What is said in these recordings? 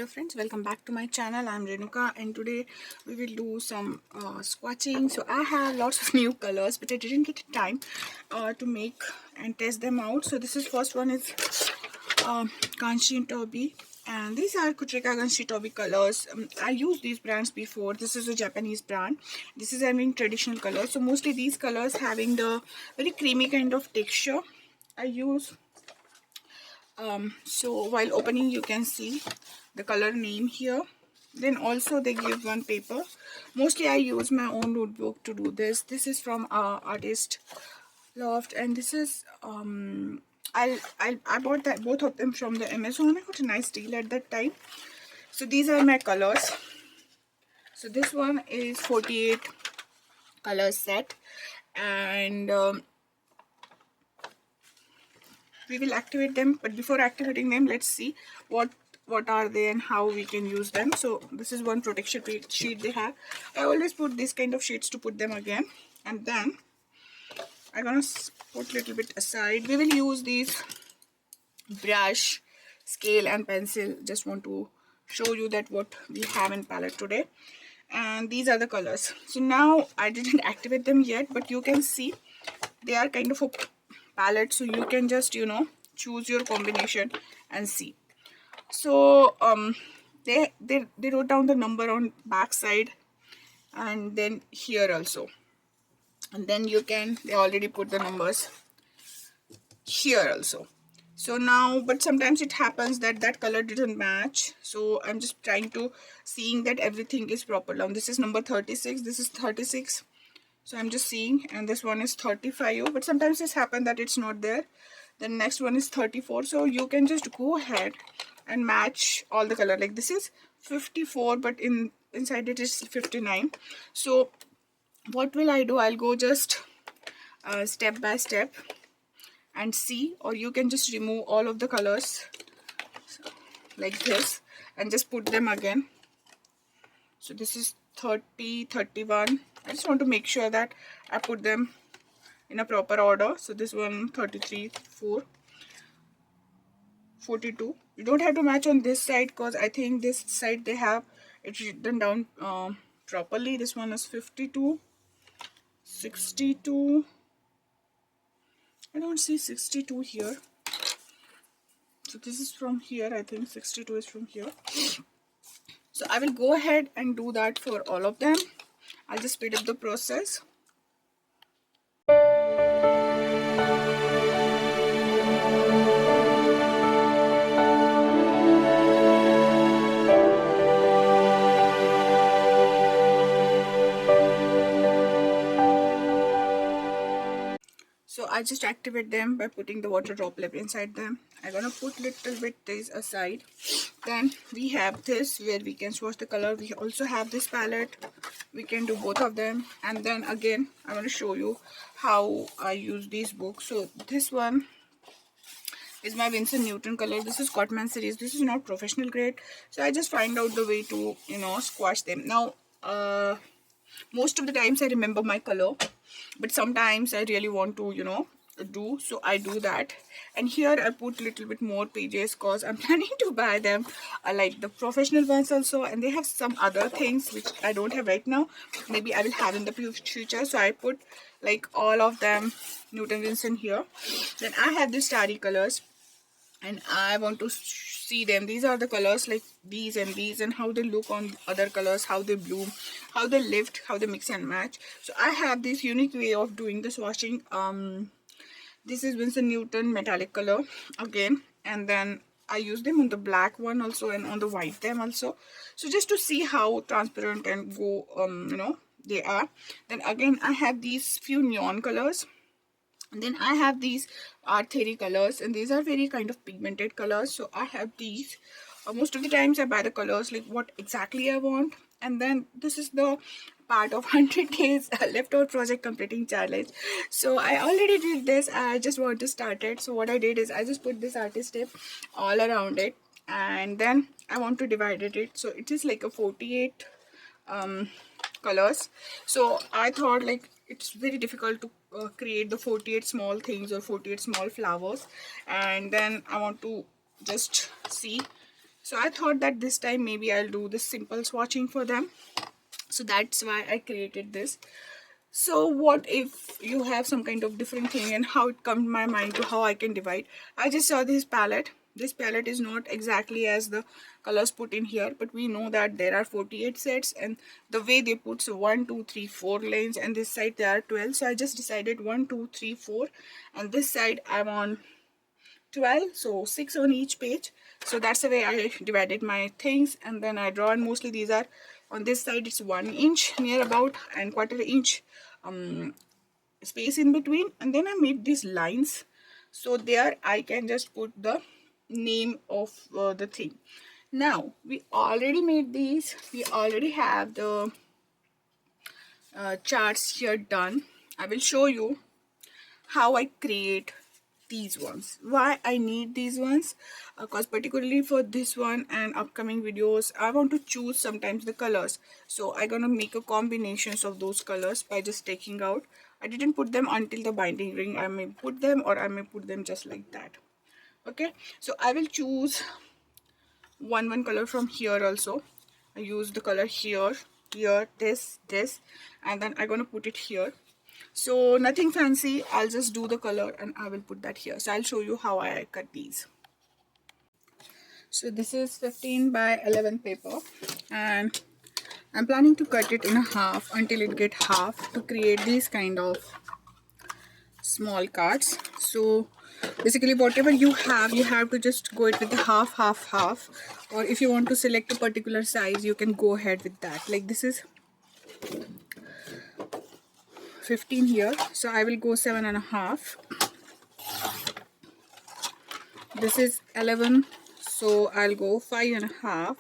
friends, welcome back to my channel. I'm Renuka and today we will do some swatching. So I have lots of new colors but I didn't get time to make and test them out. So this is first one is Kanshi and Toby, and these are Kutrika Kanshi Toby colors. I used these brands before. This is a Japanese brand. This is having traditional colors. So mostly these colors having the very creamy kind of texture. I use so while opening you can see the color name here. Then also they give one paper. Mostly I use my own notebook to do this. This is from Artist Loft, and this is I bought that both of them from the Amazon. I got a nice deal at that time. So these are my colors. So this one is 48 color set, and we will activate them, but before activating them, let's see what are they and how we can use them. So this is one protection sheet they have. I always put this kind of sheets to put them again, and then I'm gonna put a little bit aside. We will use these brush, scale and pencil. Just want to show you that what we have in palette today, and these are the colors. So now I didn't activate them yet, but you can see they are kind of a palette, so you can just choose your combination and see. So they wrote down the number on back side and then here also, and then they already put the numbers here also. So now, but sometimes it happens that that color didn't match, so I'm just trying to seeing that everything is proper. Now this is number 36, this is 36. So I'm just seeing, and this one is 35, but sometimes it's happened that it's not there. The next one is 34. So you can just go ahead and match all the color. Like this is 54, but inside it is 59. So what will I do? I'll go just step by step and see, or you can just remove all of the colors like this and just put them again. So this is 30, 31. I just want to make sure that I put them in a proper order. So this one 33, 4, 42. You don't have to match on this side because I think this side they have it written down properly. This one is 52, 62. I don't see 62 here. So this is from here. I think 62 is from here. So I will go ahead and do that for all of them. I'll just speed up the process. So I just activate them by putting the water droplet inside them. I'm gonna put little bit this aside. Then we have this where we can swatch the color. We also have this palette. We can do both of them. And then again, I want to show you how I use these books. So this one is my Vincent Newton color. This is Cotman series. This is not professional grade. So I just find out the way to, squash them. Now, most of the times I remember my color, but sometimes I really want to do, so I do that. And here I put little bit more pages because I'm planning to buy them like the professional ones also, and they have some other things which I don't have right now. Maybe I will have in the future. So I put like all of them Newton Vincent here. Then I have the starry colors and I want to see them. These are the colors like these and how they look on other colors, how they bloom, how they lift, how they mix and match. So I have this unique way of doing the swatching. This is Vincent Newton metallic color again, and then I use them on the black one also and on the white them also. So just to see how transparent and go they are. Then again I have these few neon colors. And then I have these art theory colors, and these are very kind of pigmented colors. So I have these. Most of the times I buy the colors like what exactly I want. And then this is the part of 100 days leftover project completing challenge. So I already did this. I just want to start it. So what I did is I just put this artist tape all around it, and then I want to divide it. So it is like a 48 colors. So I thought like it's very difficult to create the 48 small things or 48 small flowers, and then I want to just see So I thought that this time maybe I'll do this simple swatching for them. So that's why I created this. So what if you have some kind of different thing, and how it come to my mind to how I can divide. I just saw this palette. This palette is not exactly as the colors put in here, but we know that there are 48 sets, and the way they put, so 1 2 3 4 lanes, and this side there are 12. So I just decided 1 2 3 4, and this side I'm on 12, so 6 on each page. So that's the way I divided my things, and then I draw, and mostly these are on this side it's 1 inch near about and quarter inch space in between, and then I made these lines, so there I can just put the name of the thing. Now we already made these, we already have the charts here done. I will show you how I create these ones, why I need these ones, because particularly for this one and upcoming videos I want to choose sometimes the colors. So I'm gonna make a combinations of those colors by just taking out. I didn't put them until the binding ring. I may put them, or I may put them just like that. Okay, so I will choose one color from here also. I use the color here, this, and then I'm gonna put it here. So nothing fancy, I'll just do the color and I will put that here. So I'll show you how I cut these. So this is 15 by 11 paper, and I'm planning to cut it in a half until it get half to create these kind of small cards. So basically whatever you have to just go it with the half, or if you want to select a particular size you can go ahead with that. Like this is 15 here, so I will go 7.5. This is 11, so I'll go 5.5.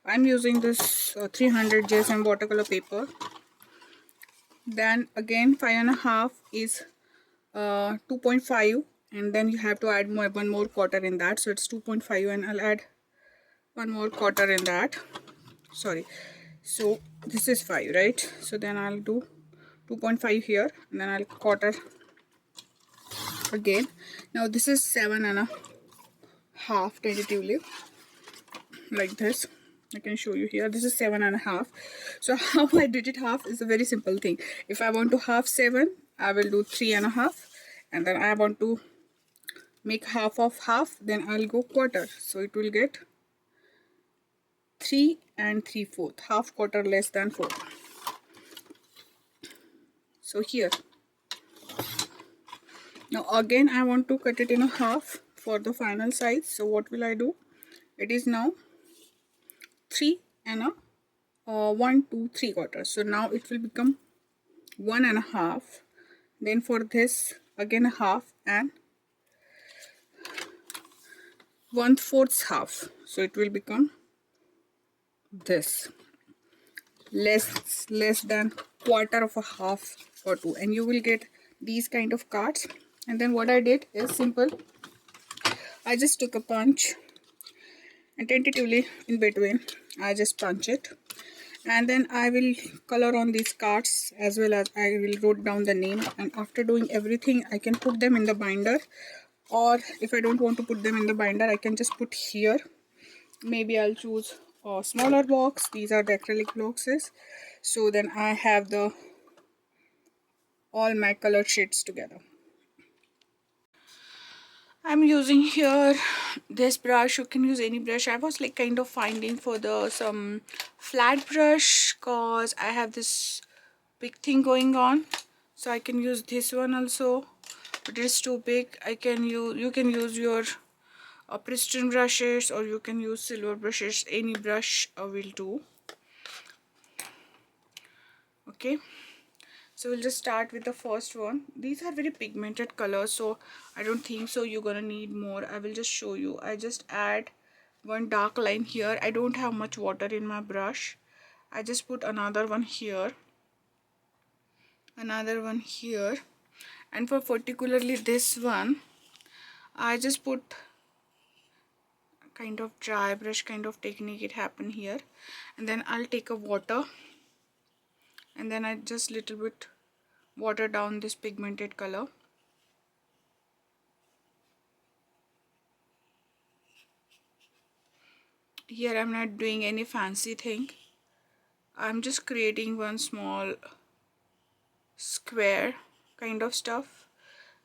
I'm using this 300 JSM watercolor paper. Then again 5.5 is 2.5, and then you have to add one more quarter in that, so it's 2.5, and I'll add one more quarter in that. Sorry, so this is 5, right? So then I'll do 2.5 here, and then I'll quarter again. Now this is 7.5 tentatively, like this. I can show you here. This is 7.5. So how I did it half is a very simple thing. If I want to half 7, I will do 3.5, and then I want to make half of half, then I'll go quarter. So it will get 3 and 3/4, half quarter less than 4. So here. Now again I want to cut it in a half for the final size. So what will I do? It is now 3 and a 1 2 3 quarters. So now it will become 1.5. Then for this again a half and 1/4 half. So it will become this, less than quarter of a half or 2, and you will get these kind of cards. And then what I did is simple. I just took a punch, and tentatively in between I just punch it, and then I will color on these cards, as well as I will write down the name. And after doing everything I can put them in the binder, or if I don't want to put them in the binder I can just put here. Maybe I'll choose a smaller box. These are the acrylic boxes, so then I have the all my color shades together. I'm using here this brush. You can use any brush. I was like kind of finding for the some flat brush, cause I have this big thing going on, so I can use this one also, but it's too big. I can use, you can use your pristine brushes, or you can use silver brushes. Any brush will do. Okay, so we'll just start with the first one. These are very pigmented colors, so I don't think so you're gonna need more. I will just show you. I just add one dark line here. I don't have much water in my brush. I just put another one here, another one here, and for particularly this one I just put kind of dry brush kind of technique. It happened here, and then I'll take a water, and then I just little bit water down this pigmented color. here I'm not doing any fancy thing. I'm just creating one small square kind of stuff.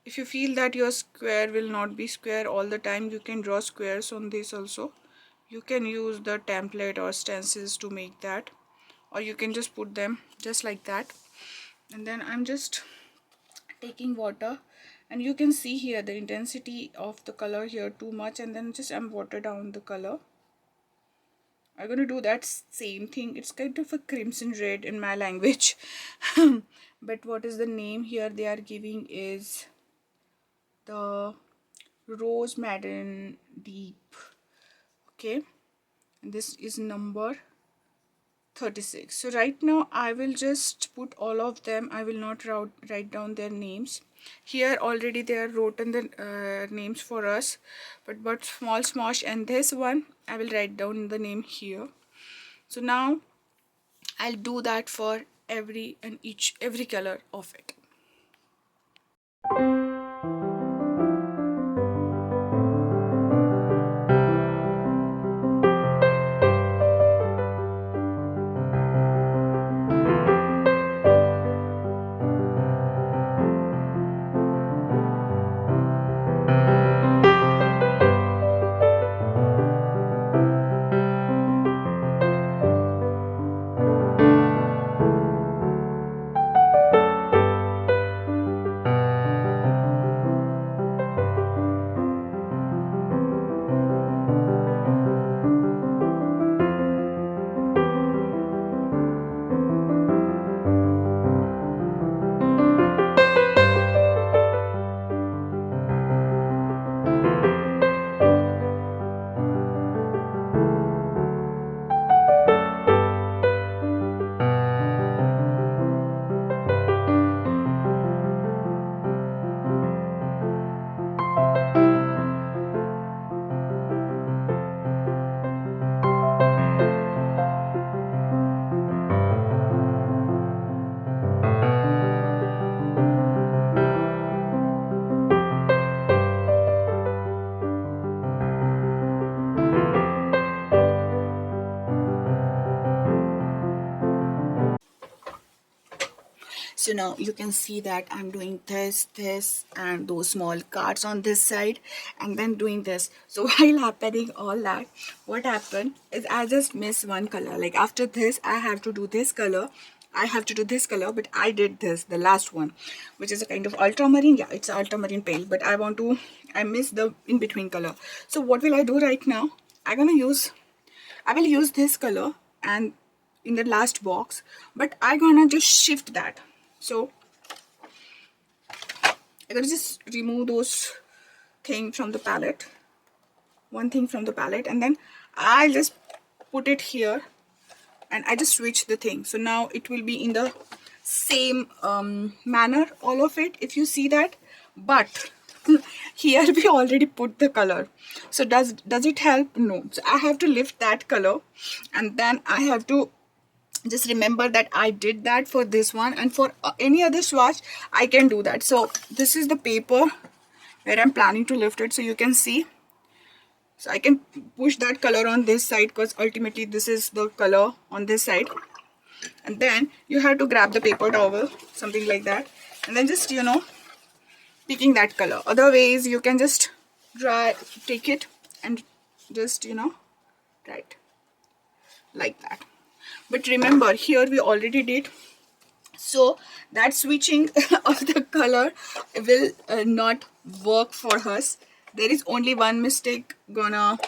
If you feel that your square will not be square all the time, you can draw squares on this also. You can use the template or stencils to make that, or you can just put them just like that. And then I'm just taking water, and you can see here the intensity of the color here too much, and then just I'm water down the color. I'm gonna do that same thing. It's kind of a crimson red in my language. But what is the name here they are giving is the Rose Madden Deep. Okay, and this is number 36. So right now I will just put all of them. I will not write down their names. Here already they are written the names for us, but small smosh and this one I will write down the name here. So now I'll do that for every color of it. So now you can see that I'm doing this and those small cards on this side, and then doing this. So while happening all that, what happened is I just missed one color. Like after this I have to do this color, I have to do this color, but I did this, the last one, which is a kind of ultramarine. Yeah, it's ultramarine pale, but I missed the in-between color. So what will I do right now? I will use this color and in the last box, but I'm gonna just shift that. So I'm gonna just remove those things from the palette, one thing from the palette, and then I'll just put it here and I just switch the thing. So now it will be in the same manner, all of it, if you see that. But here we already put the color. So does it help? No. So I have to lift that color, and then I have to just remember that I did that for this one, and for any other swatch I can do that. So this is the paper where I'm planning to lift it, so you can see. So I can push that color on this side because ultimately this is the color on this side, and then you have to grab the paper towel, something like that, and then just picking that color. Other ways you can just take it and just right like that. But remember, here we already did, so that switching of the color will not work for us. There is only one mistake gonna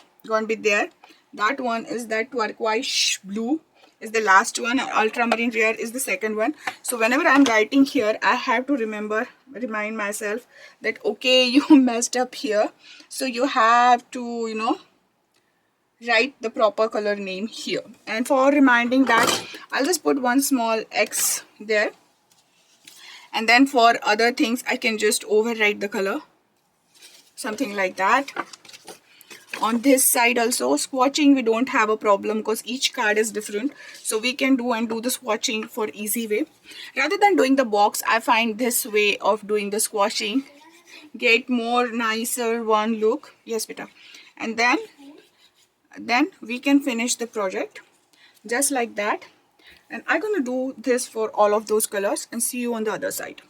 be there. That one is that turquoise blue is the last one, and ultramarine rare is the second one. So whenever I'm writing here, I have to remind myself that okay, you messed up here, so you have to write the proper color name here. And for reminding that, I'll just put one small X there, and then for other things I can just overwrite the color, something like that. On this side also, swatching we don't have a problem because each card is different, so we can do the swatching for easy way. Rather than doing the box, I find this way of doing the swatching get more nicer one look. Yes beta. And then then we can finish the project just like that. And I'm gonna do this for all of those colors and see you on the other side.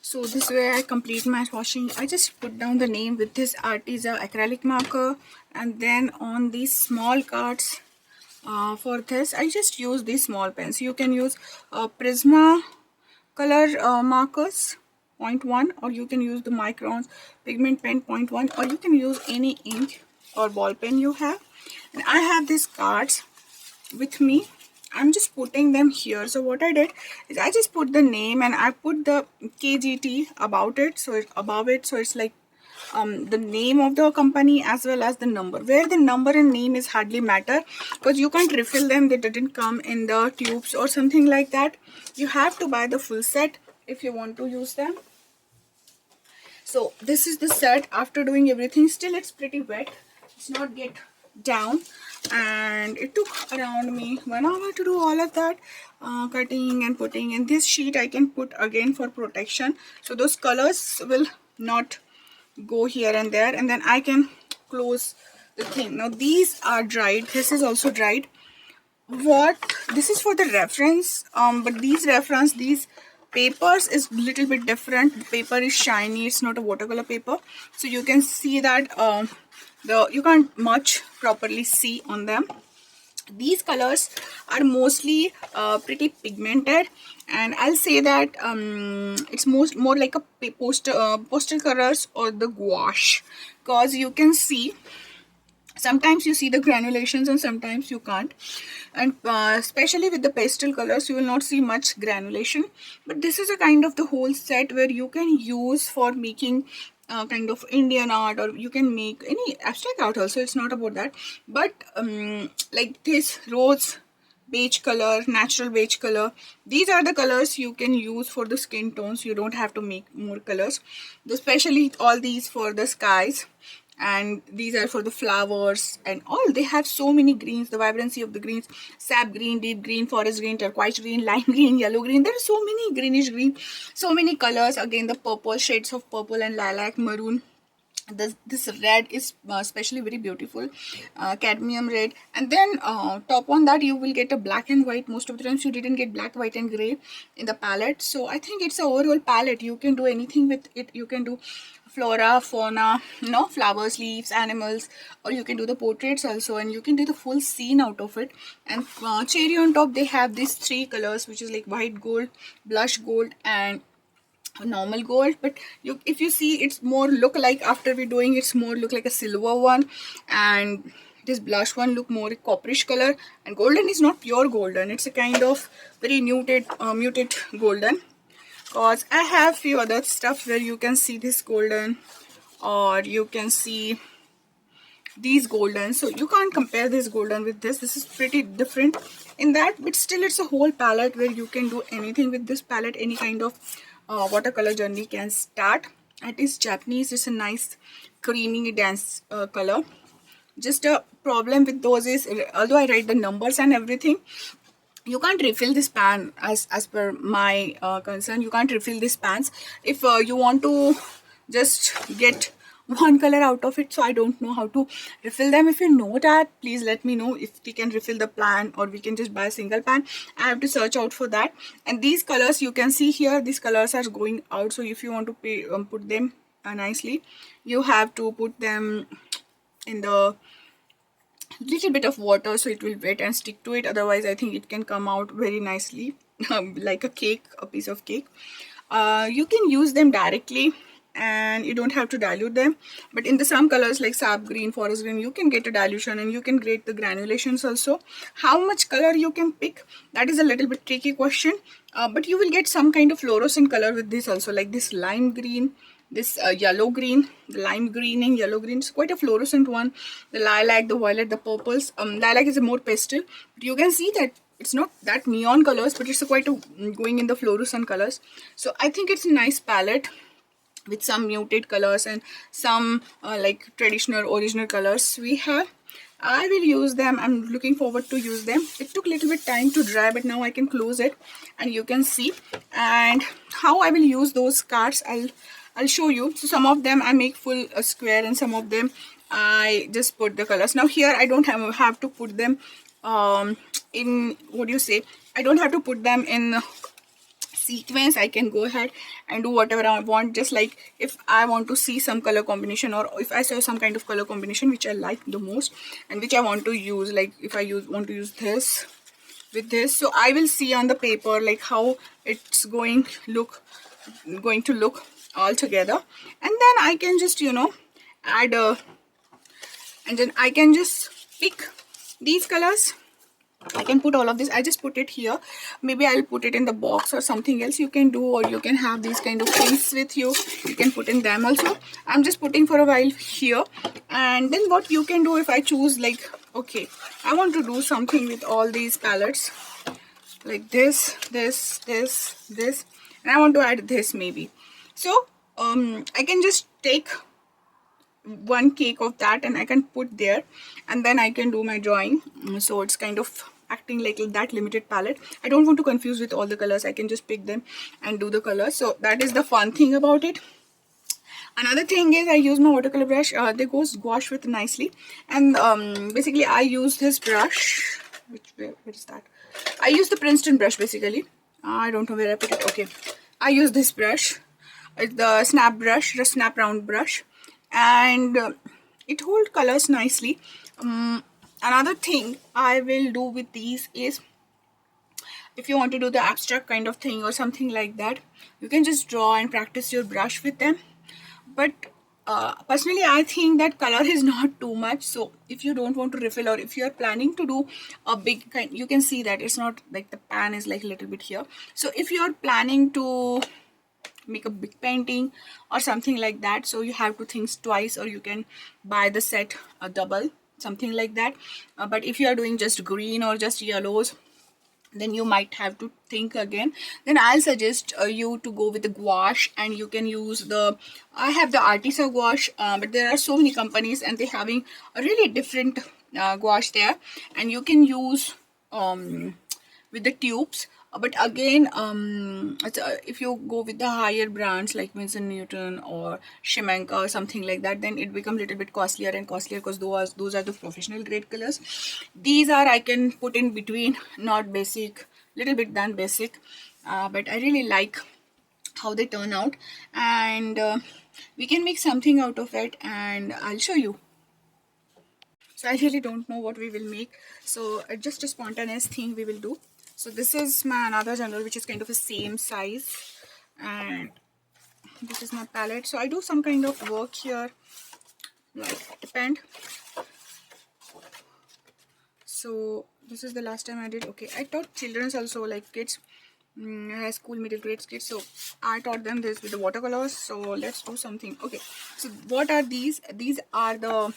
So this way I complete my swatching. I just put down the name with this Artisa acrylic marker, and then on these small cards, for this I just use these small pens. You can use Prisma color markers 0.1, or you can use the Microns pigment pen 0.1, or you can use any ink or ball pen you have. And I have these cards with me. I'm just putting them here. So what I did is I just put the name and I put the KGT about it, so above it, so it's like the name of the company as well as the number. Where the number and name is hardly matter, because you can't refill them, they didn't come in the tubes or something like that. You have to buy the full set if you want to use them. So this is the set after doing everything. Still it's pretty wet, it's not get down, and it took around me 1 hour to do all of that, cutting and putting. In this sheet I can put again for protection, so those colors will not go here and there, and then I can close the thing. Now these are dried, this is also dried. What this is for the reference, but these papers is little bit different. The paper is shiny, it's not a watercolor paper, so you can see that you can't much properly see on them. These colors are mostly pretty pigmented, and I'll say that it's more like a poster colors or the gouache, because you can see sometimes you see the granulations and sometimes you can't, and especially with the pastel colors you will not see much granulation. But this is a kind of the whole set where you can use for making kind of Indian art, or you can make any abstract art also, it's not about that. But like this rose beige color, natural beige color, these are the colors you can use for the skin tones. You don't have to make more colors, especially all these for the skies, and these are for the flowers and all. They have so many greens, the vibrancy of the greens: sap green, deep green, forest green, turquoise green, lime green, yellow green. There are so many greenish green, so many colors. Again the purple, shades of purple and lilac, maroon. This red is especially very beautiful, cadmium red. And then top on that you will get a black and white. Most of the times you didn't get black, white and gray in the palette, so I think it's a overall palette. You can do anything with it. You can do flora, fauna, flowers, leaves, animals, or you can do the portraits also, and you can do the full scene out of it. And cherry on top, they have these three colors, which is like white gold, blush gold and normal gold. But if you see, it's more look like, after we doing, it's more look like a silver one, and this blush one look more copperish color, and golden is not pure golden, it's a kind of very muted golden. Cause I have few other stuff where you can see this golden, or you can see these golden, so you can't compare this golden with this is pretty different in that. But still it's a whole palette where you can do anything with this palette. Any kind of watercolor journey can start. It is Japanese, it's a nice creamy dance color. Just a problem with those is, although I write the numbers and everything, you can't refill this pan. As per my concern, you can't refill these pans if you want to just get one color out of it. So I don't know how to refill them. If you know that, please let me know if we can refill the pan, or we can just buy a single pan. I have to search out for that. And these colors you can see here, these colors are going out, so if you want to put them nicely, you have to put them in the little bit of water, so it will wet and stick to it. Otherwise I think it can come out very nicely like a cake, a piece of cake. You can use them directly and you don't have to dilute them, but in the some colors like sap green, forest green, you can get a dilution and you can get the granulations also. How much color you can pick, that is a little bit tricky question, but you will get some kind of fluorescent color with this also, like this lime green, this yellow green, the lime green and yellow green is quite a fluorescent one. The lilac, the violet, the purples. Lilac is a more pastel, but you can see that it's not that neon colors, but it's quite going in the fluorescent colors. So I think it's a nice palette with some muted colors and some like traditional original colors we have. I will use them. I'm looking forward to use them. It took a little bit time to dry, but now I can close it and you can see. And how I will use those cards, I'll show you. So some of them I make full square and some of them I just put the colors. Now here I don't have to put them in, what do you say, I don't have to put them in sequence. I can go ahead and do whatever I want. Just like if I want to see some color combination, or if I saw some kind of color combination which I like the most and which I want to use, like if I want to use this with this, so I will see on the paper like how it's going to look all together, and then I can just add and then I can just pick these colors. I can put all of this. I just put it here. Maybe I'll put it in the box or something else you can do, or you can have these kind of things with you. You can put in them also. I'm just putting for a while here. And then what you can do, if I choose like, okay, I want to do something with all these palettes. Like this, and I want to add this maybe. So I can just take one cake of that and I can put there, and then I can do my drawing. So it's kind of acting like that limited palette. I don't want to confuse with all the colors. I can just pick them and do the colors. So that is the fun thing about it. Another thing is I use my watercolor brush. They go gouache with nicely, and basically I use this brush. Where is that? I use the Princeton brush basically. I don't know where I put it. Okay, I use this brush. It's the snap brush, the snap round brush, and it holds colors nicely. Another thing I will do with these is, if you want to do the abstract kind of thing or something like that, you can just draw and practice your brush with them. But personally I think that color is not too much. So if you don't want to refill, or if you are planning to do a big kind, you can see that it's not like the pan is like a little bit here. So if you are planning to make a big painting or something like that, so you have to think twice, or you can buy the set a double, something like that. But if you are doing just green or just yellows, then you might have to think again. Then I'll suggest you to go with the gouache, and you can use the, I have the artisa gouache, but there are so many companies and they having a really different gouache there, and you can use with the tubes. But again, if you go with the higher brands like Winsor Newton or Shimenka or something like that, then it becomes a little bit costlier and costlier, because those are the professional grade colors. These are, I can put in between, not basic, little bit than basic, but I really like how they turn out, and we can make something out of it, and I'll show you. So I really don't know what we will make, so just a spontaneous thing we will do. So this is my another journal, which is kind of the same size, and this is my palette. So I do some kind of work here, like depend. So this is the last time I did. Okay, I taught children's also, like kids, high school, middle grade kids. So I taught them this with the watercolors. So let's do something. Okay, so what are these? These are the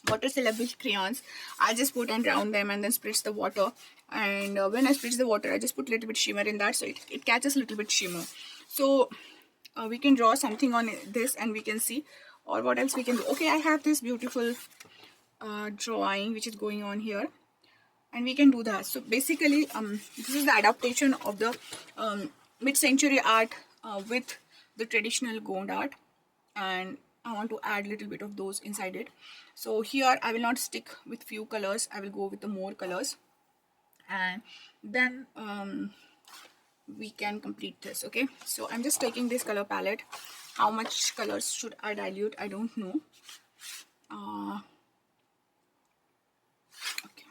water soluble crayons. I just put and round them and then spritz the water, and when I spritz the water, I just put a little bit shimmer in that, so it catches a little bit shimmer. So we can draw something on this and we can see, or what else we can do. Okay, I have this beautiful drawing which is going on here, and we can do that. So basically this is the adaptation of the mid-century art with the traditional Gond art, and I want to add a little bit of those inside it. So here I will not stick with few colors, I will go with the more colors, and then we can complete this. Okay, so I'm just taking this color palette. How much colors should I dilute? I don't know. Okay.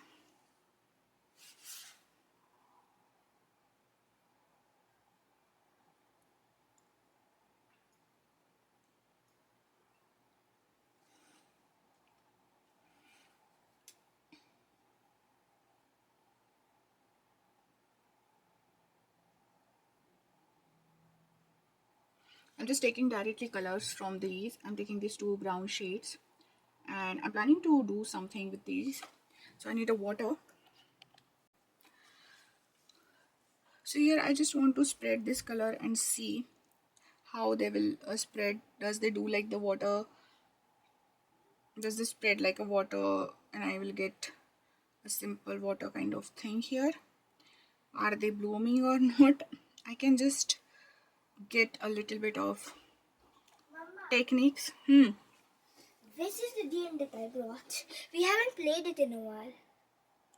I'm just taking directly colors from these. I'm taking these two brown shades, and I'm planning to do something with these. So I need a water. So here I just want to spread this color and see how they will spread. Does they do like the water? Does this spread like a water and I will get a simple water kind of thing here? Are they blooming or not? I can just get a little bit of techniques. This is the game that I brought. We haven't played it in a while.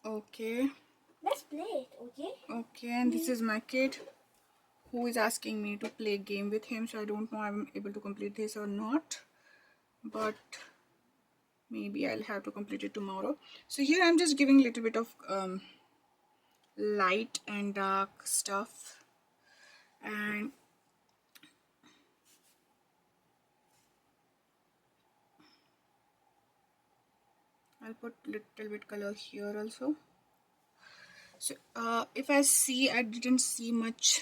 Okay. Let's play it, okay? Okay, and this is my kid who is asking me to play a game with him. So I don't know if I'm able to complete this or not, but maybe I'll have to complete it tomorrow. So here I'm just giving a little bit of light and dark stuff, and I'll put little bit color here also. So if I see, I didn't see much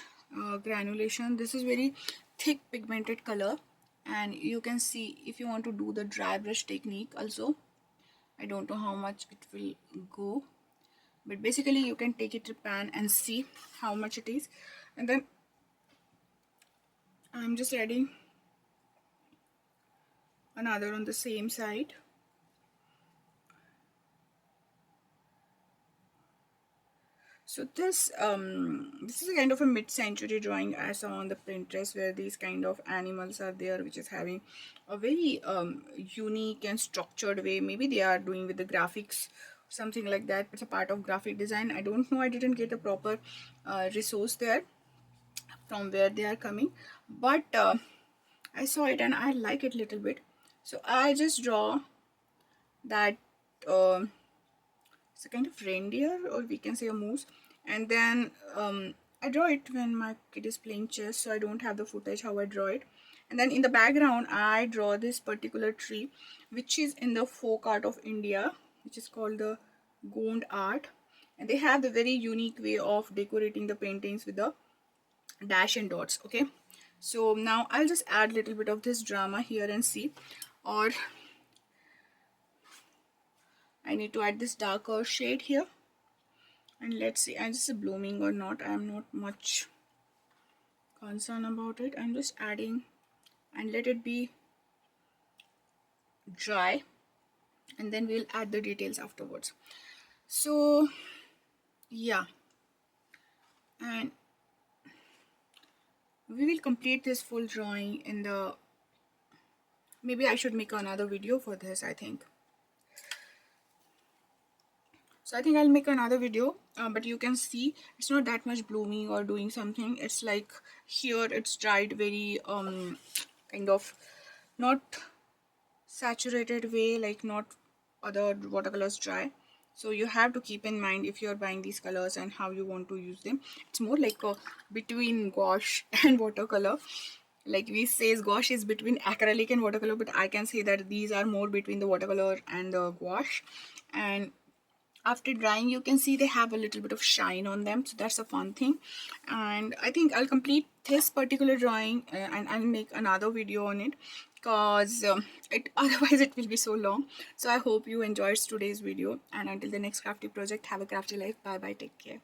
granulation. This is very thick pigmented color, and you can see if you want to do the dry brush technique also. I don't know how much it will go, but basically you can take it to pan and see how much it is, and then I'm just adding another on the same side. So this is a kind of a mid-century drawing I saw on the Pinterest, where these kind of animals are there, which is having a very unique and structured way. Maybe they are doing with the graphics, something like that. It's a part of graphic design. I don't know. I didn't get a proper resource there from where they are coming, but I saw it and I like it a little bit. So I just draw that. um it's a kind of reindeer, or we can say a moose. And then I draw it when my kid is playing chess, so I don't have the footage how I draw it. And then in the background I draw this particular tree, which is in the folk art of India, which is called the Gond art. And they have the very unique way of decorating the paintings with the dash and dots. Okay, so now I'll just add a little bit of this drama here and see. Or I need to add this darker shade here, and let's see, is this blooming or not. I'm not much concerned about it. I'm just adding, and let it be dry, and then we'll add the details afterwards. So yeah, and we will complete this full drawing in the, maybe I should make another video for this, I think. So I think I'll make another video, but you can see it's not that much blooming or doing something. It's like here it's dried very kind of not saturated way, like not other watercolors dry. So you have to keep in mind if you're buying these colors and how you want to use them. It's more like a between gouache and watercolor. Like we say gouache is between acrylic and watercolor, but I can say that these are more between the watercolor and the gouache. And after drying you can see they have a little bit of shine on them, so that's a fun thing. And I think I'll complete this particular drawing and I'll make another video on it, because it otherwise it will be so long. So I hope you enjoyed today's video, and until the next crafty project, have a crafty life. Bye bye, take care.